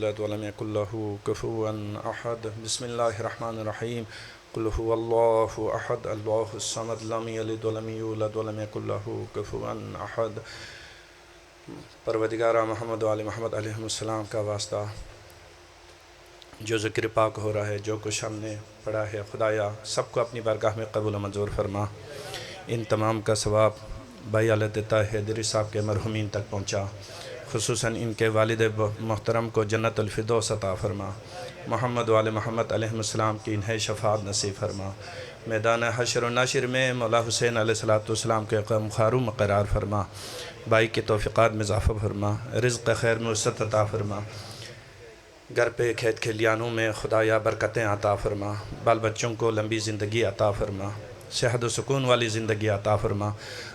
यूलद वलम यकुल लहू कुफुवन अहद। बिस्मिल्लाहिर्रहमानिर्रहीम। कुल हुवल्लाहु अहद अल्लाहुस समद लम यलिद वलम यूलद वलम यकुल लहू कुफुवन अहद। परवदिगारा मोहम्मद वाले मोहम्मद अलैहिस्सलाम का वास्ता, जो ज़िक्र पाक हो रहा है, जो कुछ हमने पढ़ा है, खुदाया सबको अपनी बारगाह में कबूल मंजूर फरमा। इन तमाम का सवाब भाई अलता हैदरी साहब के मरहुमीन तक पहुँचा। खुसूसन इनके वालिद मोहतरम को जन्नतुल फिरदौस अता फरमा। मोहम्मद वाले मोहम्मद अलैहिस्सलाम की इन्हें शफ़ाअत नसीब फरमा। मैदान हशर व नशर में मौला हुसैन अलैहिस्सलाम के क़म ख़ारू में क़रार फरमा। भाई के तौफ़ीक़ात में इज़ाफ़ा फरमा। रिज़्क़ खैर में वसअत अता फरमा। घर पे खेत खलियानों में खुदाया बरकतें अता फरमा। बाल बच्चों को लंबी ज़िंदगी अता फरमा। सेहत व सुकून वाली ज़िंदगी अता फरमा।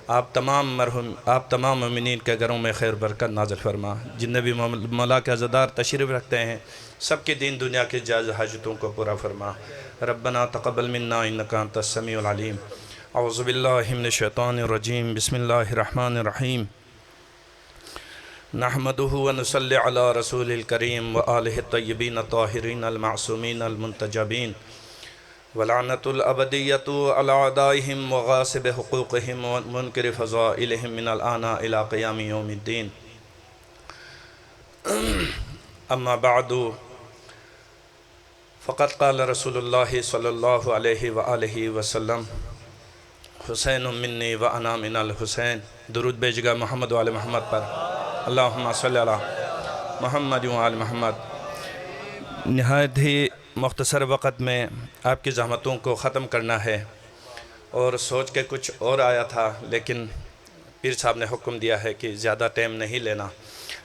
आप तमाम मोमिनीन के घरों में खैर बरकत नाज़िल फरमा। जिन्हें भी मौला के अज़ादार तशरीफ़ रखते हैं, सबके दीन दुनिया के जायज़ हाजतों को पूरा फरमा। रब्बना तक़ब्बल मिन्ना इन्नका अंतस समीउल अलीम। औज़ु बिल्लाहि मिनश शैतानिर रजीम। बिस्मिल्लाहिर रहमानिर रहीम। नहमदुहु व नुसल्ली अला रसूलिल करीम व आलिहि तय्यबीन ताहिरीन अल मासूमीन अल मुंतजबीन वलानतुल अबदियतु अला अदाइहिम व गासिब हुकूक़िहिम व मुनकिर फ़ज़ाइलिहिम मिनल आना इला क़ियामि यौमिद्दीन। अम्मा बअदु फ़क़द क़ाल रसूलुल्लाह सल्लल्लाहु अलैहि व आलिहि वसल्लम हुसैनुम मिन्नी व अना मिनल हुसैन। दुरूद भेजगा मोहम्मद वाले मोहम्मद पर। अल्लाहुम्मा सल्लि अला मोहम्मद व आल मोहम्मद। निहायत ही मुख्तसर वक़्त में आपकी ज़हमतों को ख़त्म करना है और सोच के कुछ और आया था, लेकिन पीर साहब ने हुक्म दिया है कि ज़्यादा टाइम नहीं लेना।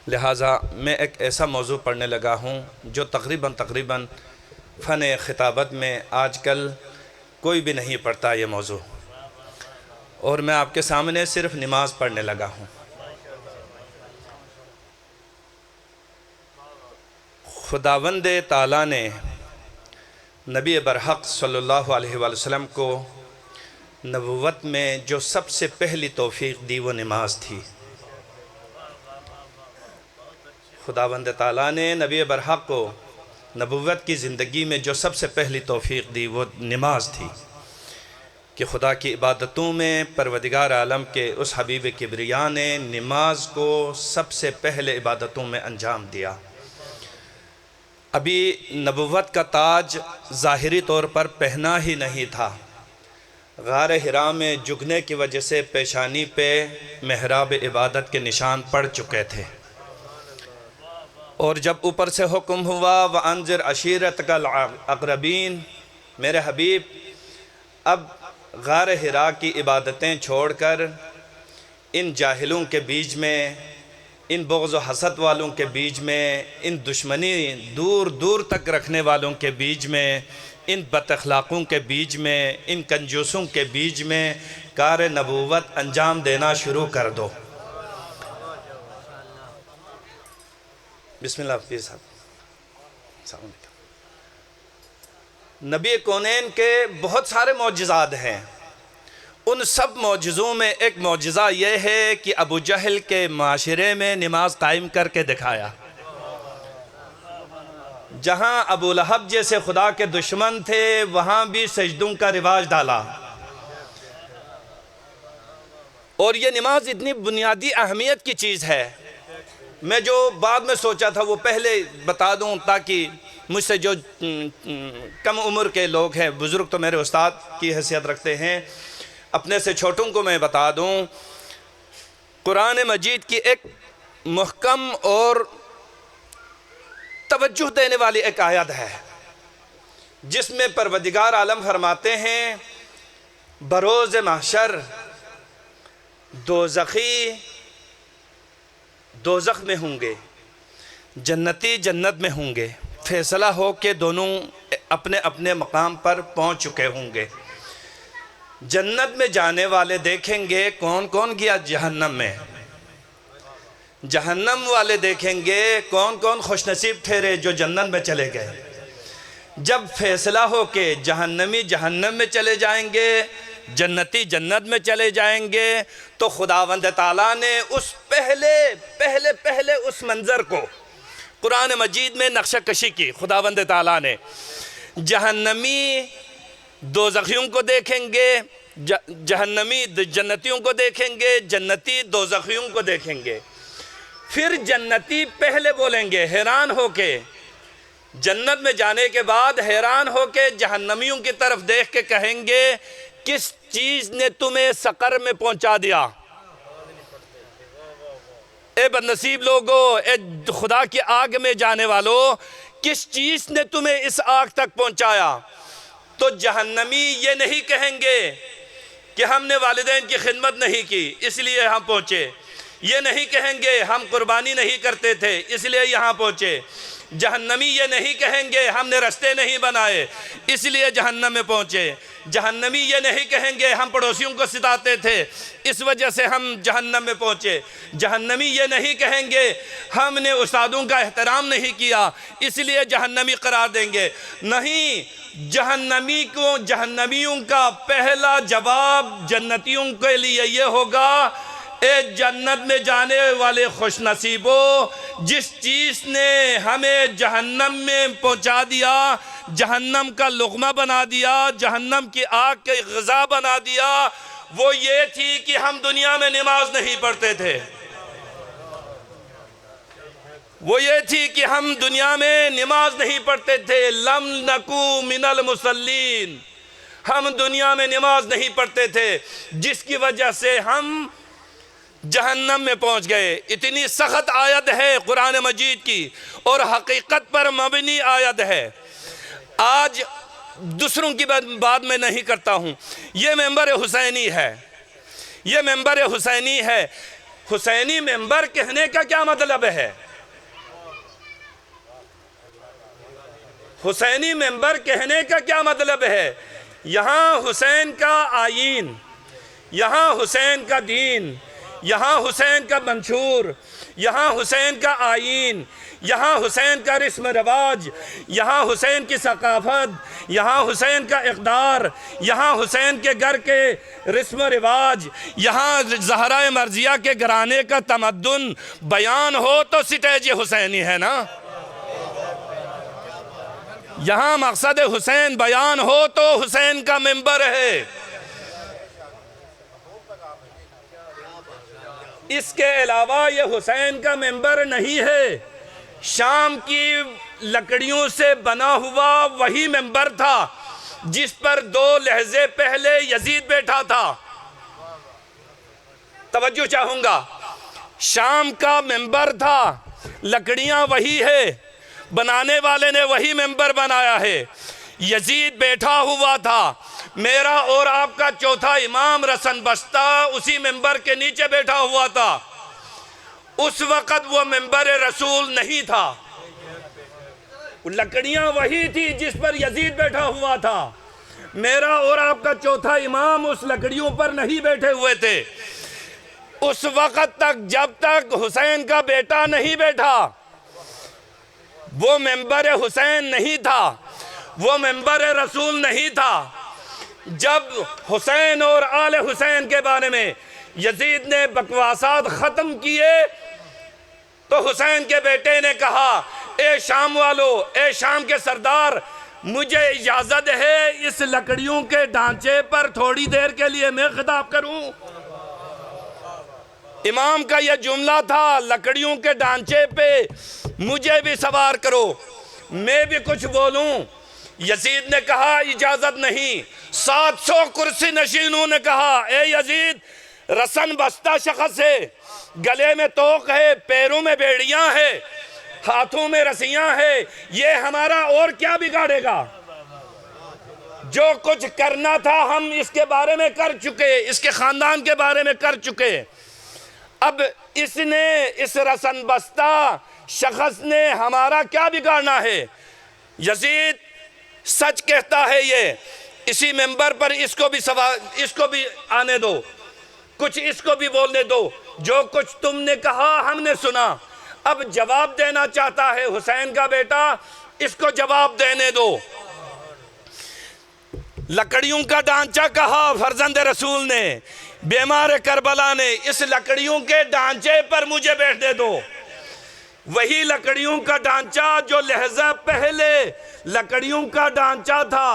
लिहाजा मैं एक ऐसा मौजू पढ़ने लगा हूँ जो तकरीबन फ़न ख़िताबत में आजकल कोई भी नहीं पढ़ता ये मौजू, और मैं आपके सामने सिर्फ़ नमाज पढ़ने लगा हूँ। खुदावंद ताला ने नबी बरहक़ सल्लल्लाहु अलैहि वसल्लम को नबुव्वत में जो सबसे पहली तौफ़ीक़ दी वो नमाज थी। खुदावंद ताला ने नबी बरहक़ को नबुव्वत की ज़िंदगी में जो सबसे पहली तौफ़ीक़ दी वो नमाज थी कि खुदा की इबादतों में परवदिगार आलम के उस हबीब किबरिया ने नमाज को सबसे पहले इबादतों में अंजाम दिया। अभी नबुव्वत का ताज ज़ाहिरी तौर पर पहना ही नहीं था। गार हिरा में झुकने की वजह से पेशानी पे मेहराब इबादत के निशान पड़ चुके थे, और जब ऊपर से हुक्म हुआ व अंज़िर अशीरतकल अक़रबीन, मेरे हबीब अब गार हिरा की इबादतें छोड़कर इन जाहिलों के बीच में, इन बुग़्ज़ व हसद वालों के बीच में, इन दुश्मनी दूर दूर तक रखने वालों के बीच में, इन बदअख़लाक़ों के बीच में, इन कंजूसों के बीच में कार नबूवत अंजाम देना शुरू कर दो। बिस्मिल्लाह। पीर साहब, नबी कौनैन के बहुत सारे मौजिज़ात हैं। उन सब मौजिज़ों में एक मौजिज़ा ये है कि अबू जहल के माशरे में नमाज कायम करके दिखाया। जहाँ अबू लहब जैसे खुदा के दुश्मन थे, वहाँ भी सजदों का रिवाज डाला। और ये नमाज इतनी बुनियादी अहमियत की चीज़ है, मैं जो बाद में सोचा था वो पहले बता दूं ताकि मुझसे जो कम उम्र के लोग हैं, बुज़ुर्ग तो मेरे उस्ताद की हैसियत रखते हैं, अपने से छोटों को मैं बता दूं। कुरान मजीद की एक मुहकम और तवज्जुह देने वाली एक आयत है जिसमें परवदिगार आलम फरमाते हैं बरोज़ महशर दोज़खी दोज़ख में होंगे, जन्नती जन्नत में होंगे। फैसला हो के दोनों अपने अपने मकाम पर पहुंच चुके होंगे। जन्नत में जाने वाले देखेंगे कौन कौन गया जहन्नम में, जहन्नम वाले देखेंगे कौन कौन खुशनसीब ठहरे जो जन्नत में चले गए। जब फैसला हो के जहन्नमी जहन्नम में चले जाएंगे, जन्नती जन्नत में चले जाएंगे, तो खुदावंद ताला ने उस पहले उस मंज़र को कुरान मजीद में नक्शा कशी की खुदावंद ताला ने। जहन्नमी दोज़खियों को देखेंगे, जहन्नमी जन्नतियों को देखेंगे, जन्नती दोज़खियों को देखेंगे। फिर जन्नती पहले बोलेंगे हैरान होके, जन्नत में जाने के बाद हैरान होके जहन्नमियों की तरफ देख के कहेंगे किस चीज़ ने तुम्हें सकर में पहुंचा दिया। ए बदनसीब लोगों, ए खुदा की आग में जाने वालों, किस चीज़ ने तुम्हें इस आग तक पहुंचाया। तो जहन्नमी ये नहीं कहेंगे कि हमने वालिदैन की खिदमत नहीं की इसलिए हम पहुँचे, ये नहीं कहेंगे हम कुर्बानी नहीं करते थे इसलिए यहाँ पहुँचे। जहन्नमी ये नहीं कहेंगे हमने रास्ते नहीं बनाए इसलिए जहन्नम में पहुँचे। जहन्नमी ये नहीं कहेंगे हम पड़ोसियों को सिताते थे इस वजह से हम जहन्नम में पहुँचे। जहन्नमी ये नहीं कहेंगे हमने उस्तादों का एहतराम नहीं किया इसलिए जहन्नमी करार देंगे। नहीं, जहन्नमी को, जहन्नमियों का पहला जवाब जन्नतियों के लिए ये होगा, ए जन्नत में जाने वाले खुशनसीबों, जिस चीज़ ने हमें जहन्नम में पहुंचा दिया, जहन्नम का लुक़मा बना दिया, जहन्नम की आग के ग़िज़ा बना दिया, वो ये थी कि हम दुनिया में नमाज नहीं पढ़ते थे। वो ये थी कि हम दुनिया में नमाज नहीं पढ़ते थे। लम नकू मिनल मुसल्लीन, हम दुनिया में नमाज नहीं पढ़ते थे जिसकी वजह से हम जहन्नम में पहुंच गए। इतनी सख्त आयत है कुरान मजीद की और हकीकत पर मबनी आयत है। आज दूसरों की बात मैं नहीं करता हूं, ये मेंबर हुसैनी है, ये मेंबर हुसैनी है। हुसैनी मेंबर कहने का क्या मतलब है? हुसैनी मेंबर कहने का क्या मतलब है? यहाँ हुसैन का आईन, यहाँ हुसैन का दीन, यहाँ हुसैन का मंशूर, यहाँ हुसैन का आईन, यहाँ हुसैन का रस्म रवाज, यहाँ हुसैन की सकाफत, यहाँ हुसैन का इक़दार, यहाँ हुसैन के घर के रस्म रिवाज, यहाँ ज़हरा मर्जिया के घराने का तमद्दुन बयान हो तो स्टेज हुसैनी है ना। यहाँ मकसद हुसैन बयान हो तो हुसैन का मेंबर है। इसके अलावा ये हुसैन का मेंबर नहीं है। शाम की लकड़ियों से बना हुआ वही मेंबर था जिस पर 2 लहजे पहले यजीद बैठा था। तवज्जो चाहूंगा, शाम का मेंबर था, लकड़ियां वही है, बनाने वाले ने वही मेंबर बनाया है। यजीद बैठा हुआ था, मेरा और आपका चौथा इमाम रसन बस्ता उसी मेंबर के नीचे बैठा हुआ था। उस वक़्त वो मेंबर रसूल नहीं था, लकड़ियां वही थी जिस पर यजीद बैठा हुआ था। मेरा और आपका चौथा इमाम उस लकड़ियों पर नहीं बैठे हुए थे उस वक़्त तक जब तक हुसैन का बेटा नहीं बैठा। वो मेंबर हुसैन नहीं था, वो मेंबर रसूल नहीं था। जब हुसैन और आले हुसैन के बारे में यजीद ने बकवासात ख़त्म किए तो हुसैन के बेटे ने कहा, ए शाम वालों, ए शाम के सरदार, मुझे इजाज़त है इस लकड़ियों के ढांचे पर थोड़ी देर के लिए मैं खिताब करूं। इमाम का यह जुमला था, लकड़ियों के ढांचे पे मुझे भी सवार करो, मैं भी कुछ बोलूं। यजीद ने कहा इजाज़त नहीं। 700 कुर्सी नशीनों ने कहा, ए यजीद, रसन बस्ता शख्स है, गले में तोक है, पैरों में बेड़ियां है, हाथों में रस्सियां है, ये हमारा और क्या बिगाड़ेगा? जो कुछ करना था हम इसके बारे में कर चुके, इसके ख़ानदान के बारे में कर चुके। अब इसने, इस रसन बस्ता शख्स ने हमारा क्या बिगाड़ना है? यजीद सच कहता है ये, इसी मेंबर पर इसको भी आने दो, कुछ इसको भी बोलने दो। जो कुछ तुमने कहा हमने सुना, अब जवाब देना चाहता है हुसैन का बेटा, इसको जवाब देने दो। लकड़ियों का ढांचा कहा फर्जंद रसूल ने, बीमार करबला ने, इस लकड़ियों के ढांचे पर मुझे बैठने दो। वही लकड़ियों का ढांचा जो लहजा पहले लकड़ियों का ढांचा था।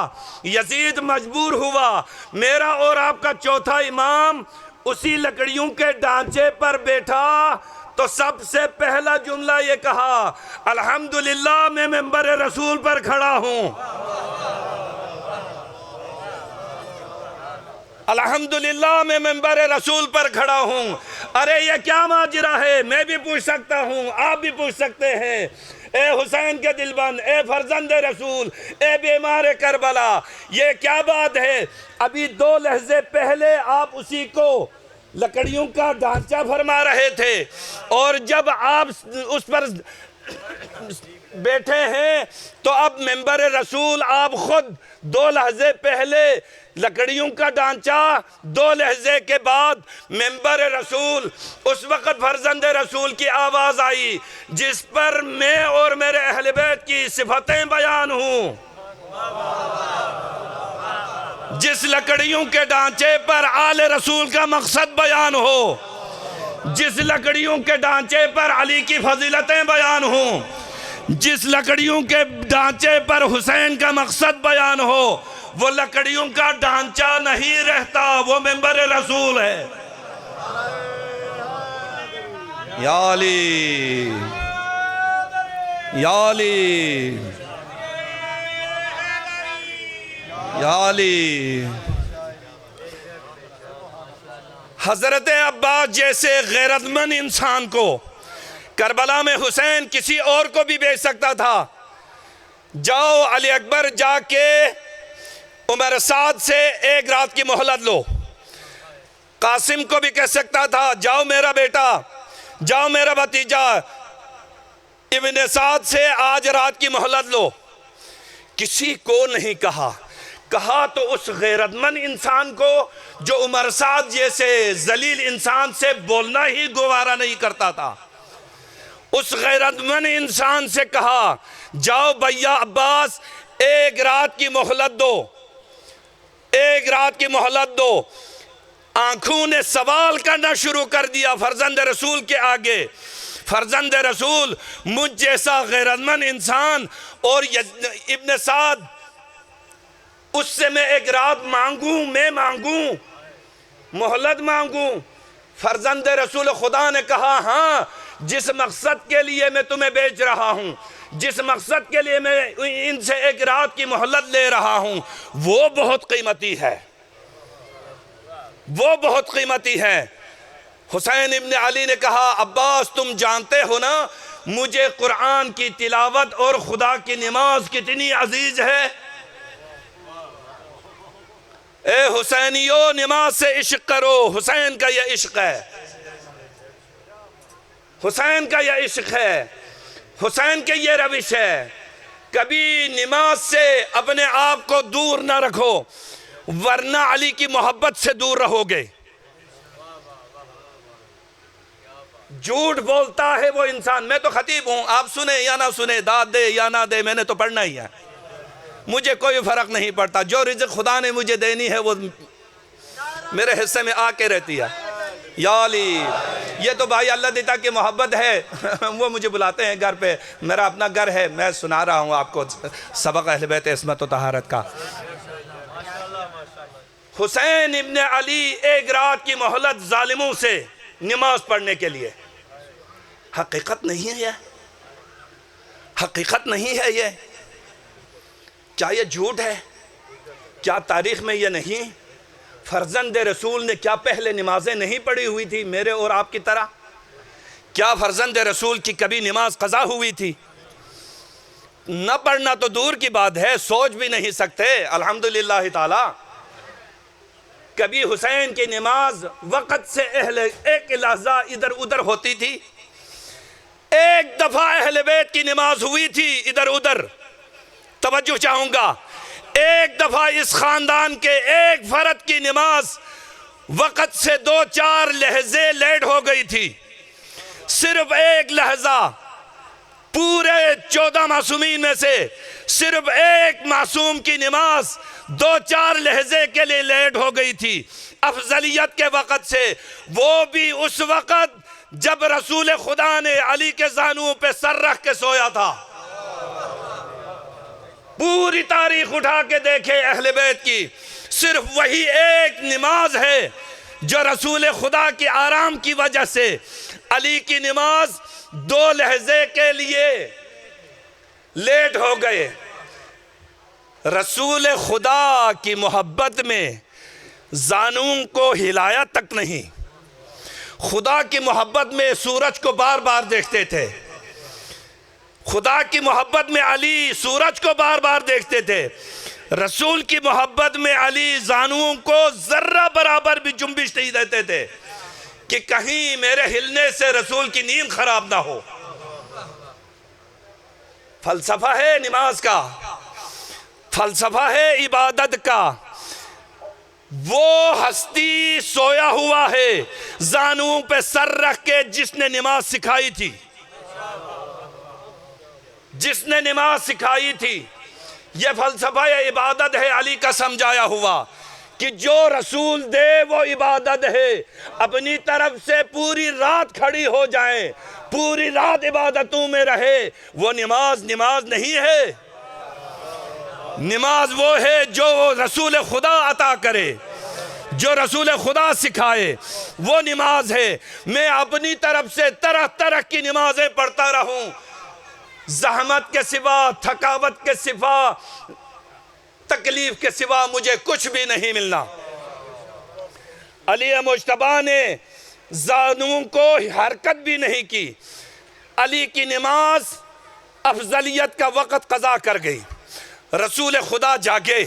यजीद मजबूर हुआ, मेरा और आपका चौथा इमाम उसी लकड़ियों के ढांचे पर बैठा तो सबसे पहला जुमला ये कहा, अल्हम्दुलिल्लाह मैं मिंबर रसूल पर खड़ा हूं, अल्हम्दुलिल्लाह मैं मिंबर रसूल पर खड़ा हूं। अरे ये क्या माजरा है, मैं भी पूछ सकता हूं, आप भी पूछ सकते हैं। ए हुसैन के दिलबंद, ए फर्जंद रसूल, ए बीमार करबला, ये क्या बात है? अभी 2 लहजे पहले आप उसी को लकड़ियों का ढांचा फरमा रहे थे, और जब आप उस पर बैठे हैं तो अब मिंबर रसूल आप खुद 2 लहजे पहले लकड़ियों का ढांचा, 2 लहजे के बाद मिंबर रसूल। उस वक़्त फर्जंद रसूल की आवाज़ आई जिस पर मैं और मेरे अहले बैत की सिफतें बयान हूँ, जिस लकड़ियों के ढांचे पर आले रसूल का मकसद बयान हो, जिस लकड़ियों के ढांचे पर अली की फजीलतें बयान हों, जिस लकड़ियों के ढांचे पर हुसैन का मकसद बयान हो, वो लकड़ियों का ढांचा नहीं रहता, वो मिंबर रसूल है। या अली, या अली, या अली। हजरत अब्बास जैसे गैरतमंद इंसान को करबला में हुसैन किसी और को भी भेज सकता था, जाओ अली अकबर जाके उमर साद से 1 रात की मोहलत लो। कासिम को भी कह सकता था, जाओ मेरा बेटा, जाओ मेरा भतीजा, इब्ने साद से आज रात की मोहलत लो। किसी को नहीं कहा। कहा तो उस गैरतमंद इंसान को जो उमर साद जैसे जलील इंसान से बोलना ही गवारा नहीं करता था। उस गैरतमंद इंसान से कहा, जाओ भैया अब्बास 1 रात की मोहलत दो, 1 रात की मोहलत दो। आंखों ने सवाल करना शुरू कर दिया फर्जंद रसूल के आगे। फर्जंद रसूल मुझ जैसा गैरतमंद इंसान और इब्ने साद, उससे मैं 1 रात मांगूं, मैं मांगूं, मोहलत मांगूं। फर्जंद रसूल खुदा ने कहा, हाँ, जिस मकसद के लिए मैं तुम्हें बेच रहा हूं, जिस मकसद के लिए मैं इनसे 1 रात की मोहलत ले रहा हूं, वो बहुत कीमती है, वो बहुत कीमती है। हुसैन इब्ने अली ने कहा, अब्बास तुम जानते हो ना मुझे कुरान की तिलावत और खुदा की नमाज कितनी अजीज है। ए हुसैनियो, नमाज से इश्क करो, हुसैन का यह इश्क है, हुसैन का यह इश्क है, हुसैन के ये रविश है। कभी नमाज से अपने आप को दूर ना रखो, वरना अली की मोहब्बत से दूर रहोगे। झूठ बोलता है वो इंसान। मैं तो खतीब हूं, आप सुने या ना सुने, दाद दे या ना दे, मैंने तो पढ़ना ही है, मुझे कोई फर्क नहीं पड़ता। जो रिज़्क़ खुदा ने मुझे देनी है वो मेरे हिस्से में आके रहती है। या अली, ये तो भाई अल्लाह देता की मोहब्बत है। वो मुझे बुलाते हैं घर पे, मेरा अपना घर है, मैं सुना रहा हूँ आपको सबक अहले बैत इस्मत व तहारत का। हुसैन इब्ने अली 1 रात की मोहलत जालिमों से नमाज पढ़ने के लिए। हकीकत नहीं है यह, हकीकत नहीं है ये। क्या ये झूठ है? क्या तारीख में ये नहीं? फर्जंद रसूल ने क्या पहले नमाजें नहीं पढ़ी हुई थी मेरे और आपकी तरह? क्या फर्जंद रसूल की कभी नमाज कज़ा हुई थी? न पढ़ना तो दूर की बात है, सोच भी नहीं सकते। अल्हम्दुलिल्लाह ताला कभी हुसैन की नमाज वक़्त से अहले एक लहज़ा इधर उधर होती थी। 1 दफ़ा अहले बैत की नमाज हुई थी इधर उधर, तवज्जो चाहूँगा। 1 दफ़ा इस ख़ानदान के एक फ़र्द की नमाज वक़्त से 2-4 लहजे लेट हो गई थी। सिर्फ 1 लहजा, पूरे 14 मासूमीन में से सिर्फ 1 मासूम की नमाज 2-4 लहजे के लिए लेट हो गई थी अफजलियत के वक़्त से, वो भी उस वक़्त जब रसूल खुदा ने अली के ज़ानुओं पे सर रख के सोया था। पूरी तारीख उठा के देखे अहले बैत की, सिर्फ वही एक नमाज है जो रसूल खुदा की आराम की वजह से अली की नमाज 2 लहजे के लिए लेट हो गए। रसूल खुदा की मोहब्बत में जानूं को हिलाया तक नहीं। खुदा की मोहब्बत में सूरज को बार बार देखते थे। खुदा की मोहब्बत में अली सूरज को बार बार देखते थे। रसूल की मोहब्बत में अली जानूं को जर्रा बराबर भी जुम्बिश नहीं देते थे कि कहीं मेरे हिलने से रसूल की नींद खराब ना हो। फलसफा है नमाज का, फलसफा है इबादत का। वो हस्ती सोया हुआ है जानूं पे सर रख के जिसने नमाज सिखाई थी, जिसने नमाज सिखाई थी। यह फलसफा इबादत है अली का समझाया हुआ कि जो रसूल दे वो इबादत है। अपनी तरफ से पूरी रात खड़ी हो जाए, पूरी रात इबादतों में रहे, वो नमाज नहीं है। नमाज वो है जो रसूल खुदा अता करे, जो रसूल खुदा सिखाए, वो नमाज है। मैं अपनी तरफ से तरह तरह की नमाजें पढ़ता रहूं, ज़हमत के सिवा, थकावट के सिवा, तकलीफ के सिवा मुझे कुछ भी नहीं मिलना। अली मुज्तबा ने जानूं को हरकत भी नहीं की। अली की नमाज अफजलियत का वक़्त क़ज़ा कर गई। रसूल खुदा जागे,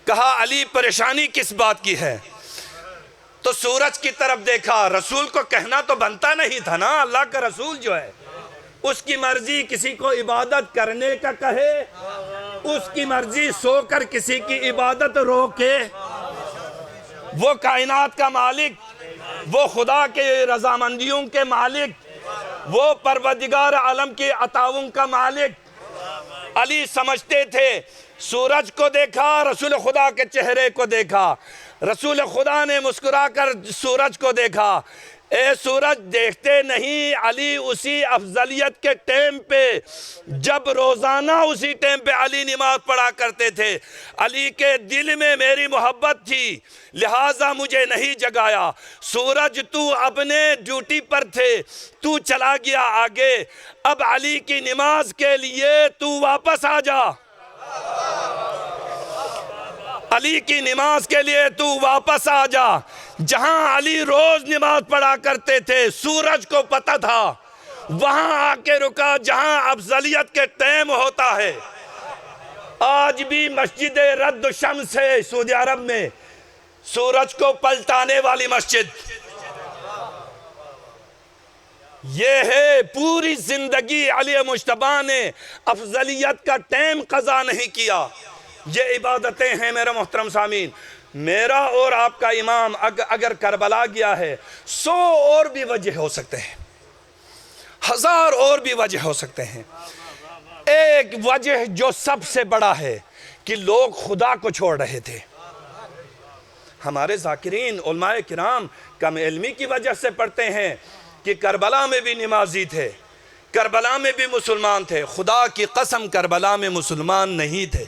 कहा अली परेशानी किस बात की है? तो सूरज की तरफ देखा। रसूल को कहना तो बनता नहीं था ना, अल्लाह का रसूल जो है उसकी मर्जी किसी को इबादत करने का कहे, उसकी मर्जी सोकर किसी की इबादत रोके। वो कायनात का मालिक, वो खुदा के रजामंदियों के मालिक, वो परवदिगार आलम के अताउन का मालिक। अली समझते थे, सूरज को देखा, रसूल खुदा के चेहरे को देखा, रसूल खुदा ने मुस्कुराकर सूरज को देखा। ए सूरज देखते नहीं। अली उसी अफजलियत के टाइम पे, जब रोज़ाना उसी टाइम पे अली नमाज पढ़ा करते थे। अली के दिल में मेरी मोहब्बत थी, लिहाजा मुझे नहीं जगाया। सूरज तू अपने ड्यूटी पर थे, तू चला गया आगे, अब अली की नमाज के लिए तू वापस आ जा। अली की नमाज के लिए तू वापस आ जा। जहां अली रोज नमाज पढ़ा करते थे, सूरज को पता था, वहां आके रुका जहां अफजलियत के टाइम होता है। आज भी मस्जिद रद्द शम्स है सऊदी अरब में, सूरज को पलटाने वाली मस्जिद। ये है पूरी जिंदगी अली मुज्तबा ने अफजलियत का टाइम क़ज़ा नहीं किया। ये इबादतें हैं मेरे मोहतरम सामीन। मेरा और आपका इमाम अगर करबला गया है, 100 और भी वजह हो सकते हैं, 1000 और भी वजह हो सकते हैं। एक वजह जो सबसे बड़ा है कि लोग खुदा को छोड़ रहे थे। हमारे ज़ाकिरीन उलमाए किराम कम इल्मी की वजह से पढ़ते हैं कि करबला में भी नमाजी थे, करबला में भी मुसलमान थे। खुदा की कसम करबला में मुसलमान नहीं थे।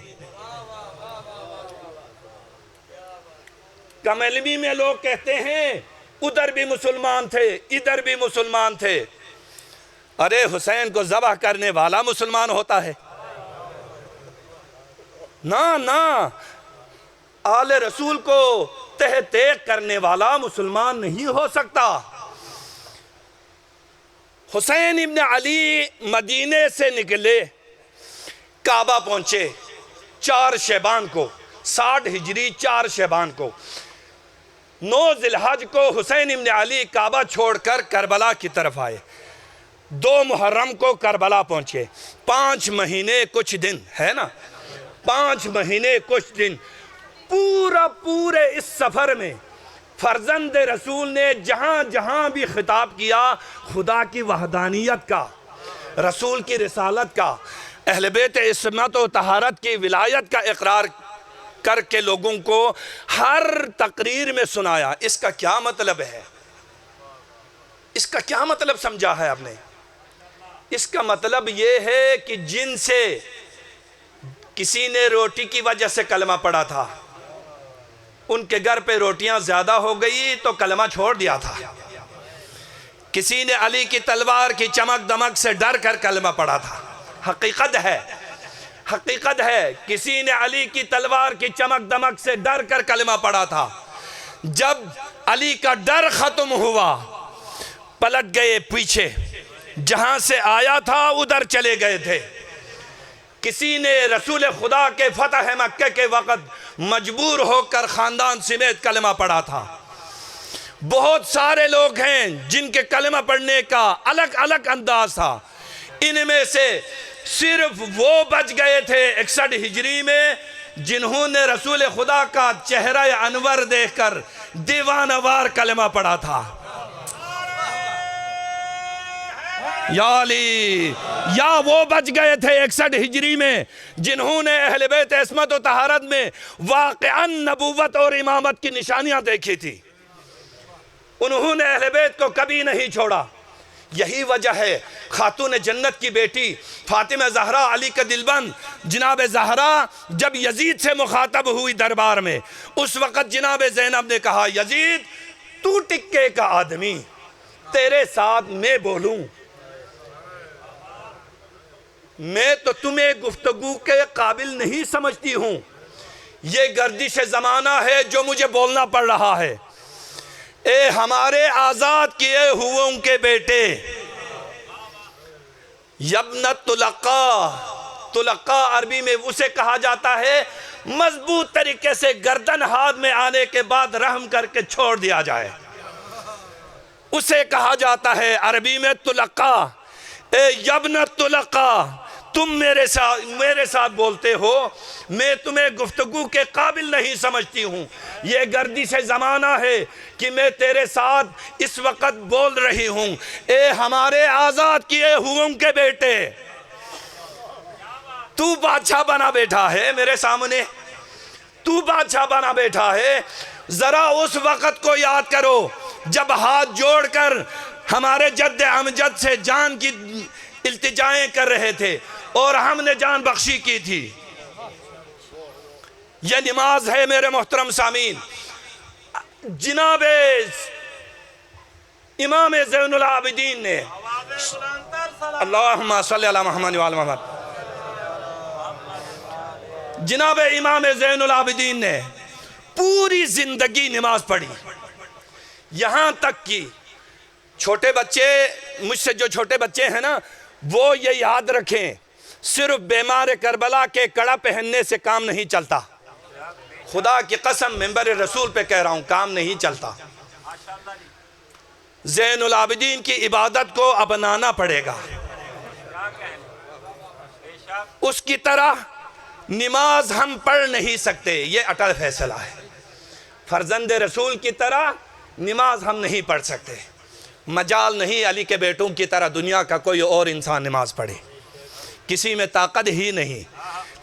कम इल्मी में लोग कहते हैं उधर भी मुसलमान थे, इधर भी मुसलमान थे। अरे हुसैन को ज़बह करने वाला मुसलमान होता है ना, ना आले रसूल को तह तेग करने वाला मुसलमान नहीं हो सकता। हुसैन इब्न अली मदीने से निकले, काबा पहुंचे 4 शबान को, 60 हिजरी 4 शबान को। 9 जिलहज को हुसैन इब्न अली काबा छोड़कर करबला की तरफ आए। 2 मुहर्रम को करबला पहुंचे। 5 महीने कुछ दिन है ना, 5 महीने कुछ दिन पूरे इस सफ़र में फर्जंद रसूल ने जहाँ जहाँ भी खिताब किया, खुदा की वहदानियत का, रसूल की रिसालत का, अहले बैत इस्मत व तहारत की विलायत का इकरार करके लोगों को हर तकरीर में सुनाया। इसका क्या मतलब है? इसका क्या मतलब समझा है आपने? इसका मतलब ये है कि जिनसे किसी ने रोटी की वजह से कलमा पढ़ा था, उनके घर पे रोटियां ज्यादा हो गई तो कलमा छोड़ दिया था। किसी ने अली की तलवार की चमक दमक से डर कर कलमा पढ़ा था। हकीकत है, हकीकत है, किसी ने अली की तलवार की चमक दमक से डर कर कलमा पढ़ा था। जब अली का डर खत्म हुआ, पलट गए पीछे, जहां से आया था उधर चले गए थे। किसी ने रसूल खुदा के फतह मक्के के वक़्त मजबूर होकर ख़ानदान समेत कलमा पढ़ा था। बहुत सारे लोग हैं जिनके कलमा पढ़ने का अलग अलग अंदाज था। इनमें से सिर्फ वो बच गए थे 61 हिजरी में जिन्होंने रसूल खुदा का चेहरा अनवर देखकर दीवानवार कलमा पढ़ा था। या वो बच गए थे 61 हिजरी में जिन्होंने अहले बैत इस्मत और तहारत में वाक़अन नबूवत और इमामत की निशानियां देखी थी। उन्होंने अहले बैत को कभी नहीं छोड़ा। यही वजह है खातून जन्नत की बेटी फातिमा ज़हरा, अली का दिलबंद जनाब ज़हरा जब यजीद से मुखातब हुई दरबार में, उस वक़्त जनाब ज़ैनब ने कहा, यजीद तू टिक्के का आदमी, तेरे साथ मैं बोलूं, मैं तो तुम्हें गुफ्तगू के काबिल नहीं समझती हूं। ये गर्दिश ज़माना है जो मुझे बोलना पड़ रहा है। ए हमारे आज़ाद किए हुओं के बेटे, यब्न तुलक्का, तुलक्का अरबी में उसे कहा जाता है मजबूत तरीके से गर्दन हाथ में आने के बाद रहम करके छोड़ दिया जाए, उसे कहा जाता है अरबी में तुलक्का। ए यब्न तुलक्का, तुम मेरे साथ बोलते हो, मैं तुम्हें गुफ्तगू के काबिल नहीं समझती हूँ। ये गर्दिश ज़माना है कि मैं तेरे साथ इस वक्त बोल रही हूँ। ए हमारे आज़ाद किए हुओं के बेटे, तू बादशाह बना बैठा है मेरे सामने, तू बादशाह बना बैठा है। ज़रा उस वक़्त को याद करो जब हाथ जोड़कर हमारे जद्द अमजद से जान की इल्तिजाएं कर रहे थे और हमने जान बख्शी की थी। यह नमाज है मेरे मोहतरम सामीन। जनाब इमाम ज़ैनुल आबिदीन ने, अल्लाहुम्मा सल्ली अला मुहम्मद व आले मुहम्मद, जनाब इमाम ज़ैनुल आबिदीन ने पूरी जिंदगी नमाज पढ़ी। यहाँ तक कि छोटे बच्चे, मुझसे जो छोटे बच्चे हैं ना, वो ये याद रखें, सिर्फ बीमार करबला के कड़ा पहनने से काम नहीं चलता। खुदा की कसम मिंबर रसूल पे कह रहा हूँ, काम नहीं चलता। ज़ैनुल आबिदीन की इबादत को अपनाना पड़ेगा। उसकी तरह नमाज हम पढ़ नहीं सकते, ये अटल फैसला है। फर्जंद रसूल की तरह नमाज हम नहीं पढ़ सकते। मजाल नहीं अली के बेटों की तरह दुनिया का कोई और इंसान नमाज पढ़े, किसी में ताकत ही नहीं।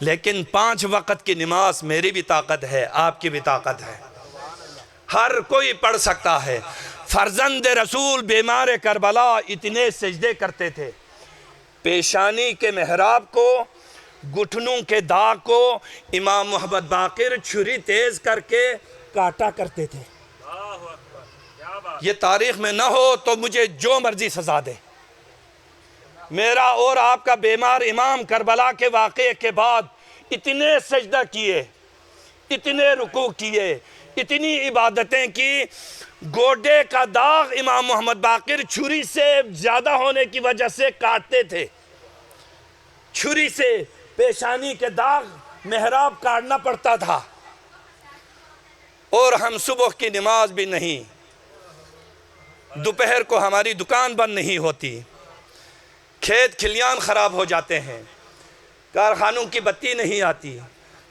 लेकिन 5 वक़्त की नमाज मेरी भी ताकत है, आपकी भी ताकत है, हर कोई पढ़ सकता है। फर्जंद रसूल बीमार करबला इतने सजदे करते थे, पेशानी के मेहराब को, घुटनों के दाग को इमाम मोहम्मद बाकिर छुरी तेज करके काटा करते थे। ये तारीख में न हो तो मुझे जो मर्जी सजा दे। मेरा और आपका बीमार इमाम करबला के वाक़े के बाद इतने सजदा किए, इतने रुकू किए, इतनी इबादतें की, गोडे का दाग इमाम मोहम्मद बाकिर छुरी से ज़्यादा होने की वजह से काटते थे। छुरी से पेशानी के दाग मेहराब काटना पड़ता था। और हम सुबह की नमाज भी नहीं, दोपहर को हमारी दुकान बंद नहीं होती, खेत खलियान ख़राब हो जाते हैं, कारखानों की बत्ती नहीं आती,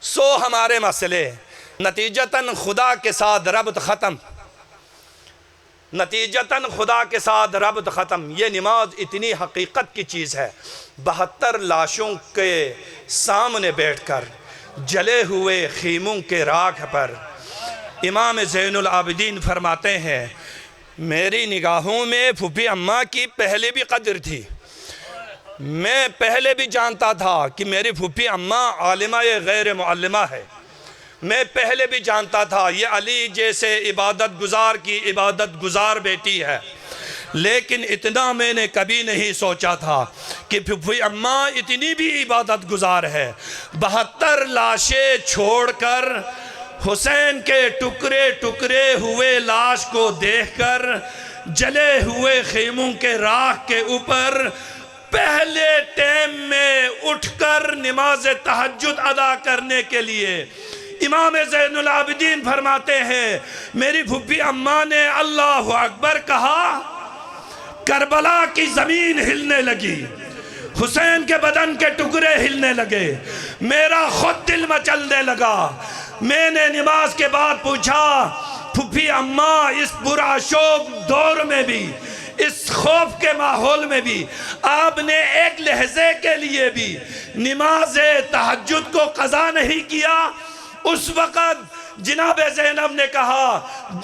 सो हमारे मसले, नतीजतन खुदा के साथ रब्त ख़त्म, नतीजतन खुदा के साथ रब्त ख़त्म। ये नमाज इतनी हकीकत की चीज़ है। 72 लाशों के सामने बैठकर जले हुए खीमों के राख पर इमाम ज़ैनुल आबिदीन फरमाते हैं, मेरी निगाहों में फूफी अम्मा की पहले भी कदर थी। मैं पहले भी जानता था कि मेरी फूफी अम्मा आलिमा या गैर मुअल्लिमा है। मैं पहले भी जानता था ये अली जैसे इबादत गुजार की इबादत गुजार बेटी है। लेकिन इतना मैंने कभी नहीं सोचा था कि फूफी अम्मा इतनी भी इबादत गुजार है। 72 लाशें छोड़कर हुसैन के टुकड़े टुकड़े हुए लाश को देखकर जले हुए खेमों के राख के ऊपर पहले टाइम में उठकर नमाज तहज्जुद अदा करने के लिए इमाम ज़ैनुल आबिदीन फरमाते हैं, मेरी फूफी अम्मा ने अल्लाहु अकबर कहा, करबला की ज़मीन हिलने लगी, हुसैन के बदन के टुकड़े हिलने लगे, मेरा खुद दिल मचलने लगा। मैंने नमाज के बाद पूछा, फूफी अम्मा इस बुरा शोक दौर में भी, इस खौफ के माहौल में भी आपने एक लहजे के लिए भी नमाज तहज्जुद को कज़ा नहीं किया? उस वक़्त जनाब ज़ैनब ने कहा,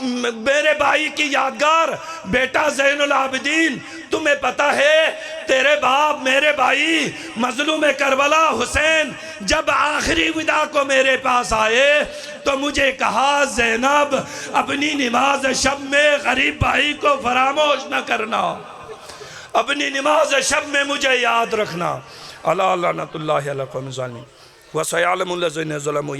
मेरे भाई की यादगार बेटा ज़ैनुल आबिदीन, तुम्हें पता है तेरे बाप मेरे भाई मजलूम करबला हुसैन जब आखिरी विदा को मेरे पास आए तो मुझे कहा, ज़ैनब अपनी नमाज शब में गरीब भाई को फरामोश न करना, अपनी नमाज शब में मुझे याद रखना। अला लानतुल्लाहि अला कौमिज़ ज़ालिमीन व सयअलमुल लज़ीना ज़लमू